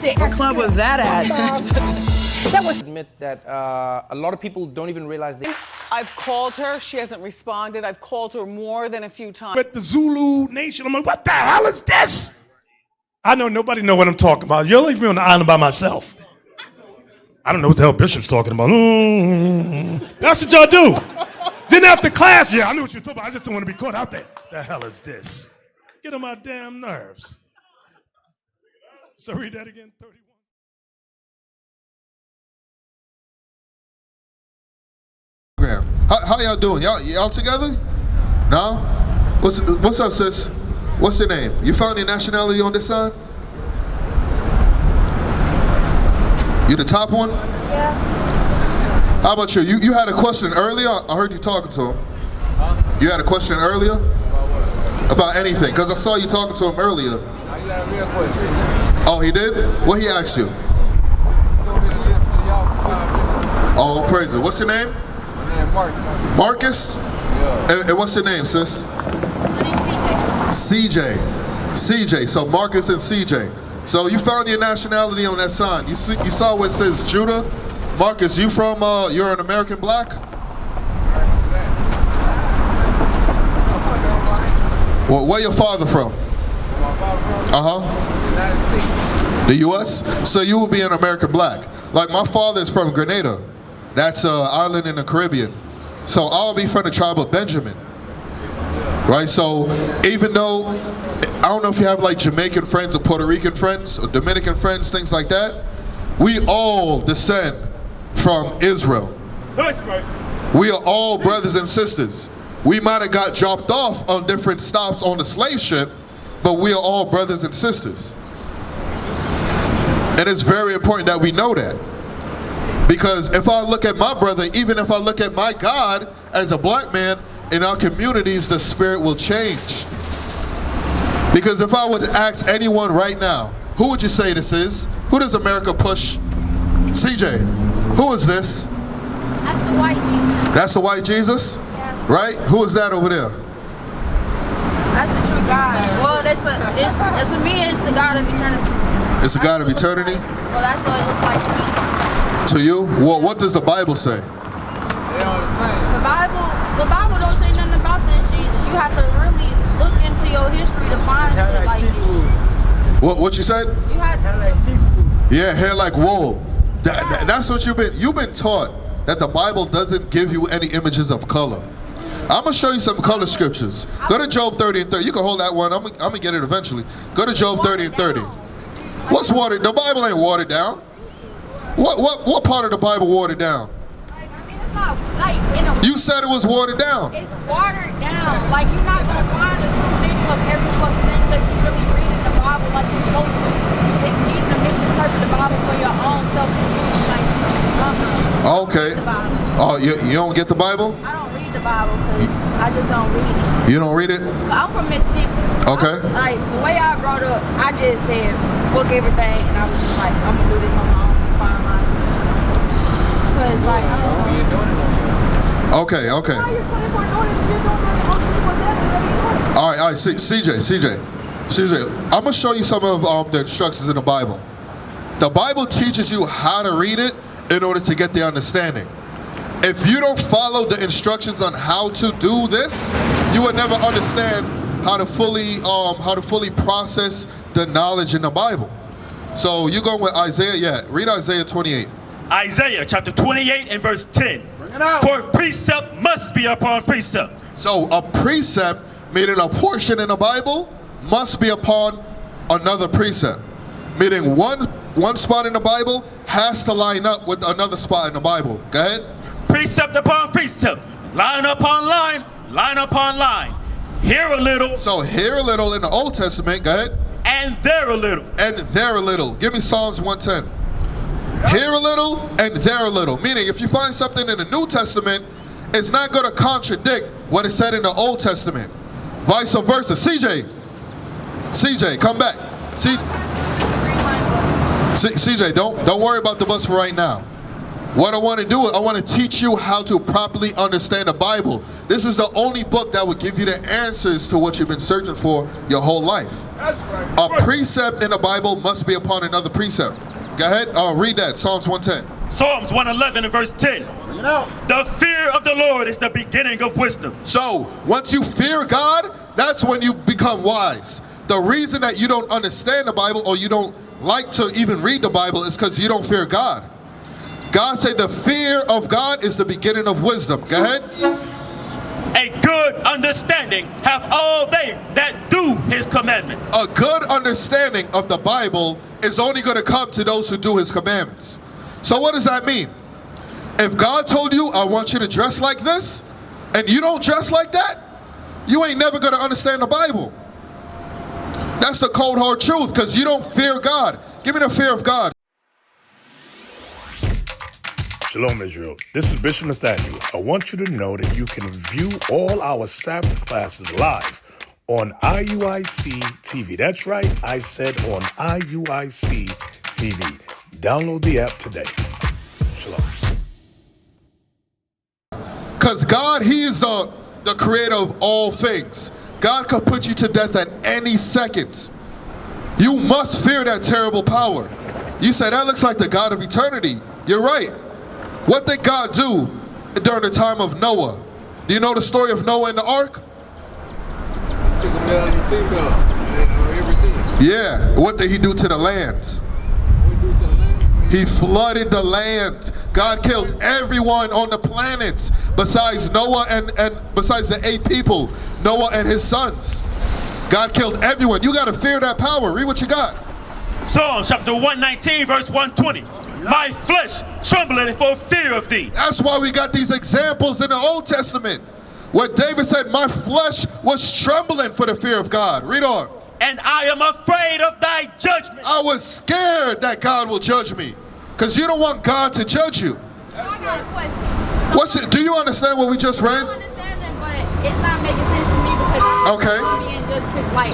What club was that at? That was admit that a lot of people don't even realize they. I've called her. She hasn't responded. I've called her more than a few times. With the Zulu Nation, I'm like, what the hell is this? I know nobody know what I'm talking about. You'll leave me on the island by myself. I don't know what the hell Bishop's talking about. That's what y'all do. Then after class, yeah, I knew what you were talking about. I just don't want to be caught out there. The hell is this? Get on my damn nerves. So read that again, 31. How y'all doing? Y'all together? No? What's up, sis? What's your name? You found your nationality on this side? You the top one? Yeah. How about you? You had a question earlier? I heard you talking to him. Huh? You had a question earlier? About what? About anything, because I saw you talking to him earlier. I got a real question. Oh, he did? What he asked you? Oh, praise it. What's your name? My name Marcus. Marcus? Yeah. And what's your name, sis? My name's CJ. CJ. So Marcus and CJ. So you found your nationality on that sign. You saw where it says Judah. Marcus, you're an American black? Well, where your father from? My father from? Uh-huh. United States. The U.S.? So you would be an American black. Like my father is from Grenada. That's an island in the Caribbean. So I'll be from the tribe of Benjamin. Right? So even though, I don't know if you have like Jamaican friends or Puerto Rican friends or Dominican friends, things like that. We all descend from Israel. That's right. We are all brothers and sisters. We might have got dropped off on different stops on the slave ship, but we are all brothers and sisters. And it's very important that we know that. Because if I look at my brother, even if I look at my God as a black man, in our communities, the spirit will change. Because if I would ask anyone right now, who would you say this is? Who does America push? CJ, who is this? That's the white Jesus. That's the white Jesus? Yeah. Right? Who is that over there? That's the true God. Well, to me, it's the God of eternity. It's the God of eternity? Well, that's what it looks like to me. To you? Well, what does the Bible say? They all the same. The Bible don't say nothing about this Jesus. You have to really look into your history to find it like this. What you said? You have Yeah, hair like wool. That's what you've been taught, that the Bible doesn't give you any images of color. I'm gonna show you some color scriptures. Go to Job 30 and 30. You can hold that one. I'm gonna get it eventually. Go to Job 30 and 30. What's watered? The Bible ain't watered down. What part of the Bible watered down? It's not like You said it was watered down. It's watered down. Like you're not gonna find a true meaning of every fucking thing that you really read in the Bible like you're supposed to. It's easy to misinterpret the Bible for your own self-conviction. Like, Okay. Oh, you don't get the Bible? I don't read the Bible because I just don't read it. You don't read it? I'm from Mississippi. Okay. Like the way I brought up, I just said fuck everything, and I was just like, I'm gonna do this on my own, find my. Cause like I don't know. Okay. All right. CJ. I'm gonna show you some of the instructions in the Bible. The Bible teaches you how to read it in order to get the understanding. If you don't follow the instructions on how to do this, you will never understand how to fully process the knowledge in the Bible. So you go with Isaiah. Yeah, read Isaiah 28. Isaiah chapter 28 and verse 10. For precept must be upon precept. So a precept, meaning a portion in the Bible, must be upon another precept. Meaning one spot in the Bible has to line up with another spot in the Bible. Go ahead. Precept upon precept, line upon line, line upon line. Here a little. So here a little in the Old Testament. Go ahead. And there a little. And there a little. Give me Psalms 110. Here a little and there a little. Meaning if you find something in the New Testament, it's not going to contradict what is said in the Old Testament. Vice versa. CJ, come back. CJ, don't worry about the bus for right now. What I want to do is I want to teach you how to properly understand the Bible. This is the only book that will give you the answers to what you've been searching for your whole life. A precept in the Bible must be upon another precept. Go ahead, read that, Psalms 110. Psalms 111 and verse 10. The fear of the Lord is the beginning of wisdom. So, once you fear God, that's when you become wise. The reason that you don't understand the Bible or you don't like to even read the Bible is because you don't fear God. God said the fear of God is the beginning of wisdom. Go ahead. A good understanding have all they that do his commandments. A good understanding of the Bible is only going to come to those who do his commandments. So what does that mean? If God told you, I want you to dress like this, and you don't dress like that, you ain't never going to understand the Bible. That's the cold hard truth, because you don't fear God. Give me the fear of God. Shalom, Israel. This is Bishop Nathaniel. I want you to know that you can view all our Sabbath classes live on IUIC TV. That's right, I said on IUIC TV. Download the app today. Shalom. Because God, he is the creator of all things. God could put you to death at any second. You must fear that terrible power. You say, that looks like the God of eternity. You're right. What did God do during the time of Noah? Do you know the story of Noah and the ark? Took a male and a female and everything. Yeah. What did he do to the land? What did he do to the land? He flooded the land. God killed everyone on the planet besides Noah and besides the 8 people, Noah and his sons. God killed everyone. You got to fear that power. Read what you got. Psalms chapter 119 verse 120. My flesh trembleth for fear of thee. That's why we got these examples in the Old Testament where David said, my flesh was trembling for the fear of God. Read on. And I am afraid of thy judgment. I was scared that God will judge me, because you don't want God to judge you. I got a question. What's it? Do you understand what we just read? I understand it, but it's not making sense to me because Okay. I'm being just because, like,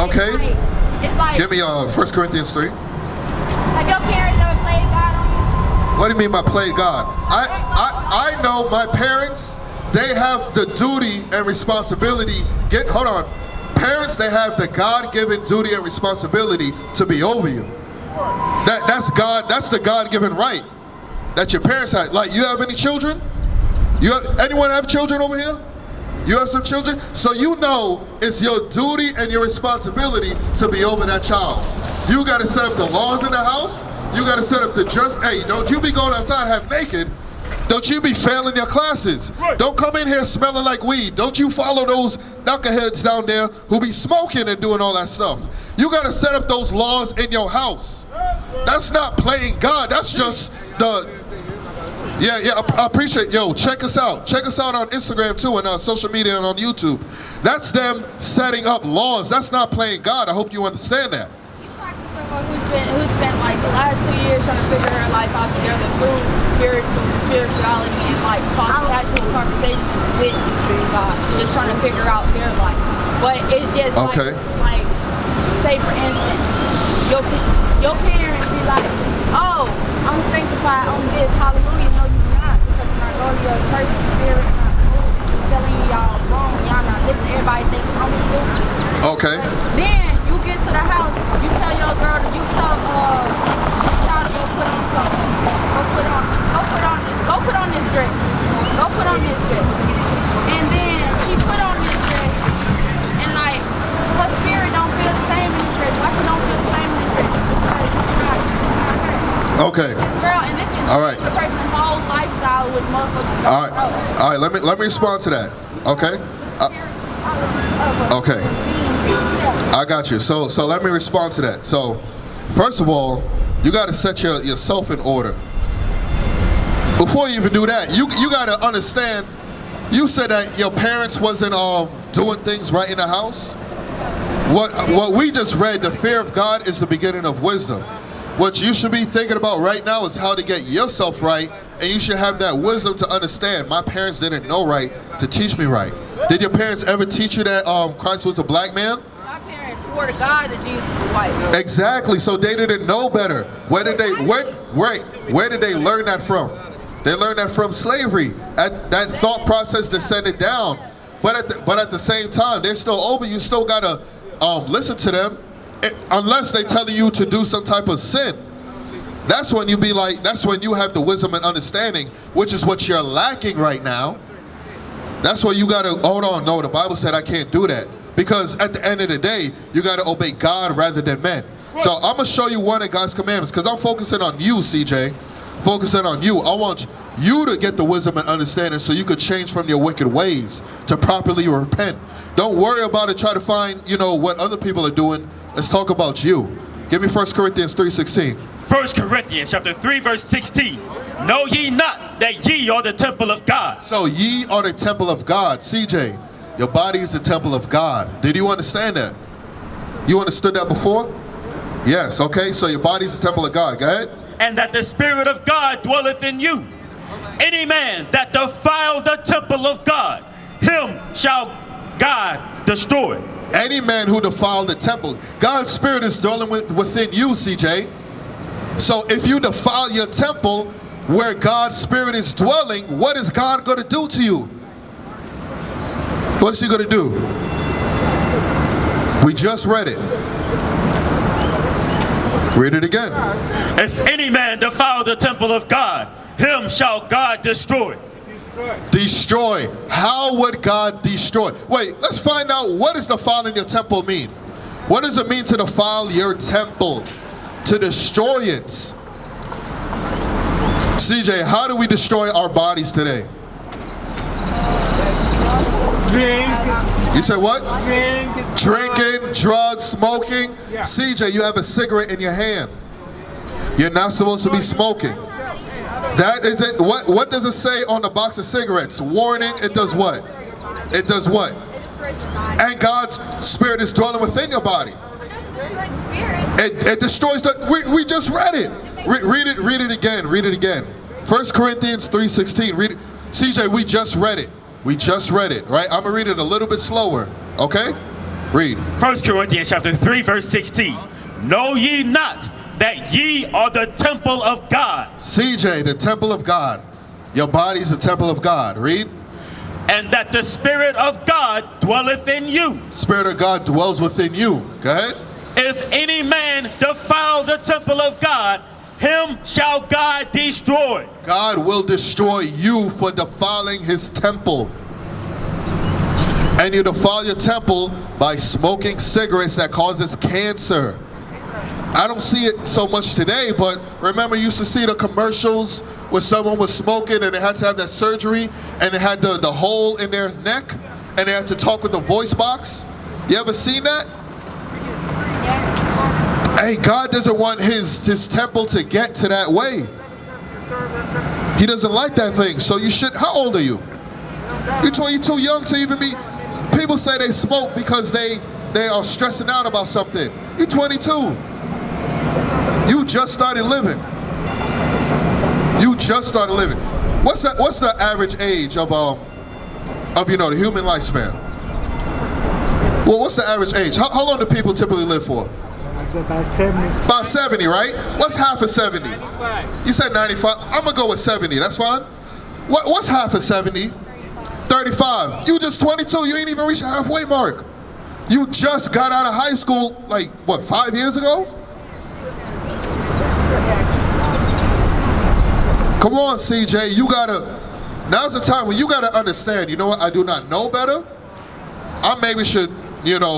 Okay. It's like, Give me 1 Corinthians 3. have your parents ever played God on you? What do you mean by played God? I know my parents, they have the duty and responsibility. Hold on. Parents, they have the God-given duty and responsibility to be over you. That's God. That's the God-given right that your parents have. Like, you have any children? Anyone have children over here? You have some children? So you know it's your duty and your responsibility to be over that child. You got to set up the laws in the house. You got to set up the dress. Hey, don't you be going outside half naked. Don't you be failing your classes. Don't come in here smelling like weed. Don't you follow those knuckleheads down there who be smoking and doing all that stuff. You got to set up those laws in your house. That's not playing God. That's just the... Yeah, I appreciate. Yo, check us out. Check us out on Instagram too, and on social media and on YouTube. That's them setting up laws. That's not playing God. I hope you understand that. You talk to someone who spent like the last 2 years trying to figure her life out together through spirituality and like casual conversations with God, just trying to figure out their life. But it's just like say for instance, your parents be like, oh, I'm sanctified on this, hallelujah. No, you're not, because when I go to your church, the spirit not telling y'all wrong, y'all not listening. Everybody thinks I'm stupid. Okay. Then you get to the house, you tell your girl, you tell y'all to go put on something. Go put on this dress. Go put on this dress. And then she put on this dress, and like her spirit don't feel the same in the dress. Why she don't feel the same in the dress? Because it's not her. Okay. This girl, and this is All right. the person's whole lifestyle with motherfuckers. All right. Let me respond to that. Okay. Okay. I got you. So let me respond to that. So, first of all, you got to set yourself in order. Before you even do that, you got to understand. You said that your parents wasn't doing things right in the house. What we just read, the fear of God is the beginning of wisdom. What you should be thinking about right now is how to get yourself right, and you should have that wisdom to understand. My parents didn't know right to teach me right. Did your parents ever teach you that Christ was a black man? My parents swore to God that Jesus was white. Exactly. So they didn't know better. Where did they learn that from? They learned that from slavery. That thought process descended down. But at the same time, they're still over. You still gotta listen to them, unless they telling you to do some type of sin. That's when you be like, that's when you have the wisdom and understanding, which is what you're lacking right now. That's why you gotta, hold on, no, the Bible said I can't do that. Because at the end of the day, you gotta obey God rather than men. So I'm gonna show you one of God's commandments, because I'm focusing on you, CJ. Focusing on you. I want you to get the wisdom and understanding so you could change from your wicked ways to properly repent. Don't worry about it, try to find, what other people are doing. Let's talk about you. Give me 1 Corinthians 3:16. 1 Corinthians chapter 3, verse 16. Know ye not that ye are the temple of God? So ye are the temple of God. CJ, your body is the temple of God. Did you understand that? You understood that before? Yes, okay, so your body is the temple of God. Go ahead. And that the Spirit of God dwelleth in you. Any man that defile the temple of God, him shall God destroy. Any man who defiled the temple, God's Spirit is dwelling within you, CJ. So if you defile your temple where God's Spirit is dwelling, what is God going to do to you? What is he going to do? We just read it. Read it again. If any man defile the temple of God, him shall God destroy. Destroy. How would God destroy? Wait, let's find out, what does defiling your temple mean? What does it mean to defile your temple? To destroy it. CJ, how do we destroy our bodies today? You said what? Drinking, drugs, smoking. Yeah. CJ, you have a cigarette in your hand. You're not supposed to be smoking. That is it. What does it say on the box of cigarettes? Warning, it does what? It does what? And God's Spirit is dwelling within your body. It destroys the, we just read it. Read it again. Read it again. 1 Corinthians 3:16. Read it. CJ, we just read it. We just read it, right? I'm going to read it a little bit slower, okay? Read. 1 Corinthians chapter 3, verse 16. Know ye not that ye are the temple of God? CJ, the temple of God. Your body is the temple of God. Read. And that the Spirit of God dwelleth in you. Spirit of God dwells within you. Go ahead. If any man defile the temple of God, him shall God destroy. God will destroy you for defiling his temple. And you defile your temple by smoking cigarettes that causes cancer. I don't see it so much today, but remember you used to see the commercials where someone was smoking and they had to have that surgery and they had the hole in their neck and they had to talk with the voice box. You ever seen that? Hey, God doesn't want his temple to get to that way. He doesn't like that thing. So you should, how old are you? You're too young to even be, people say they smoke because they are stressing out about something. You're 22. You just started living. You just started living. What's the average age of the human lifespan? Well, what's the average age? How long do people typically live for? About 70. About 70, right? What's half of 70? 95. You said 95. I'm gonna go with 70. That's fine. What's half of 70? 35. You just 22. You ain't even reached the halfway mark. You just got out of high school, like, what, 5 years ago? Come on, CJ. Now's the time when you gotta understand, you know what? I do not know better. I maybe should,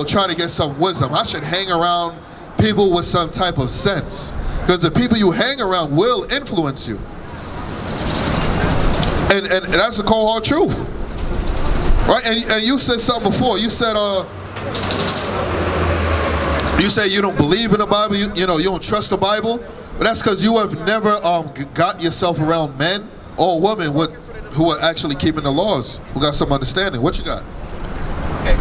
try to get some wisdom. I should hang around people with some type of sense. Because the people you hang around will influence you. And that's the cold hard truth. Right? And you said something before. You said you don't believe in the Bible, you don't trust the Bible. But that's because you have never got yourself around men or women who are actually keeping the laws, who got some understanding. What you got?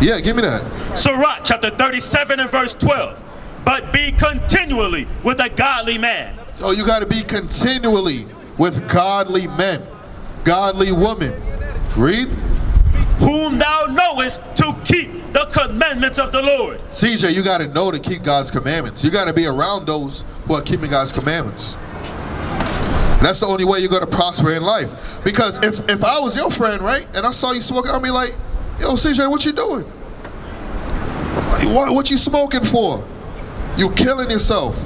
Yeah, give me that. Sirach chapter 37 and verse 12. But be continually with a godly man. So you got to be continually with godly men, godly women. Read. Whom thou knowest to keep the commandments of the Lord. CJ, you got to know to keep God's commandments. You got to be around those who are keeping God's commandments. That's the only way you're gonna prosper in life. Because if I was your friend, right, and I saw you smoking, I'd be like, yo, CJ, what you doing? What you smoking for? You killing yourself.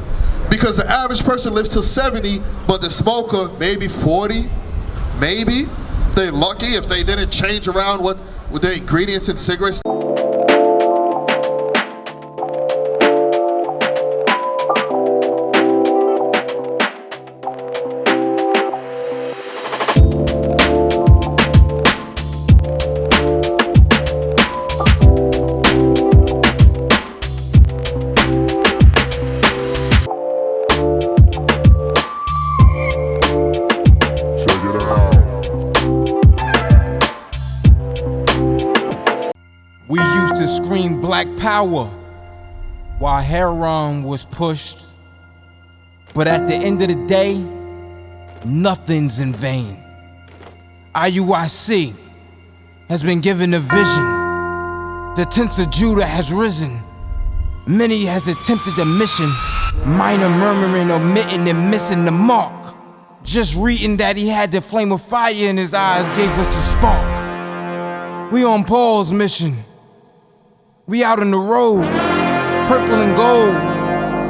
Because the average person lives till 70, but the smoker maybe 40, maybe. They're lucky if they didn't change around what the ingredients in cigarettes. We used to scream black power while heroin was pushed. But at the end of the day, nothing's in vain. IUIC has been given a vision. The tents of Judah has risen. Many has attempted the mission, minor murmuring, omitting, and missing the mark. Just reading that he had the flame of fire in his eyes gave us the spark. We on Paul's mission. We out on the road, purple and gold,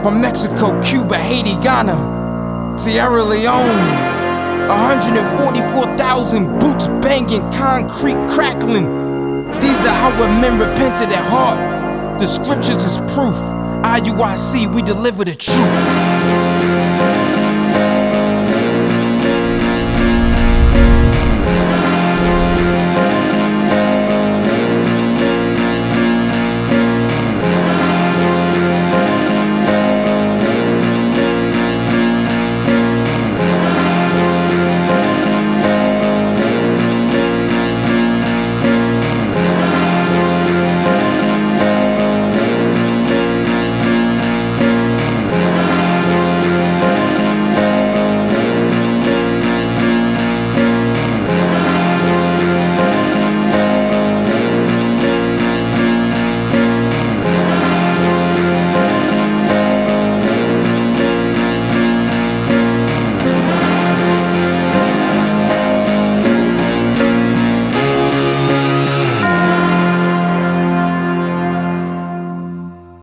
from Mexico, Cuba, Haiti, Ghana, Sierra Leone. 144,000 boots banging, concrete crackling. These are our men repented at heart. The scriptures is proof. IUIC, we deliver the truth.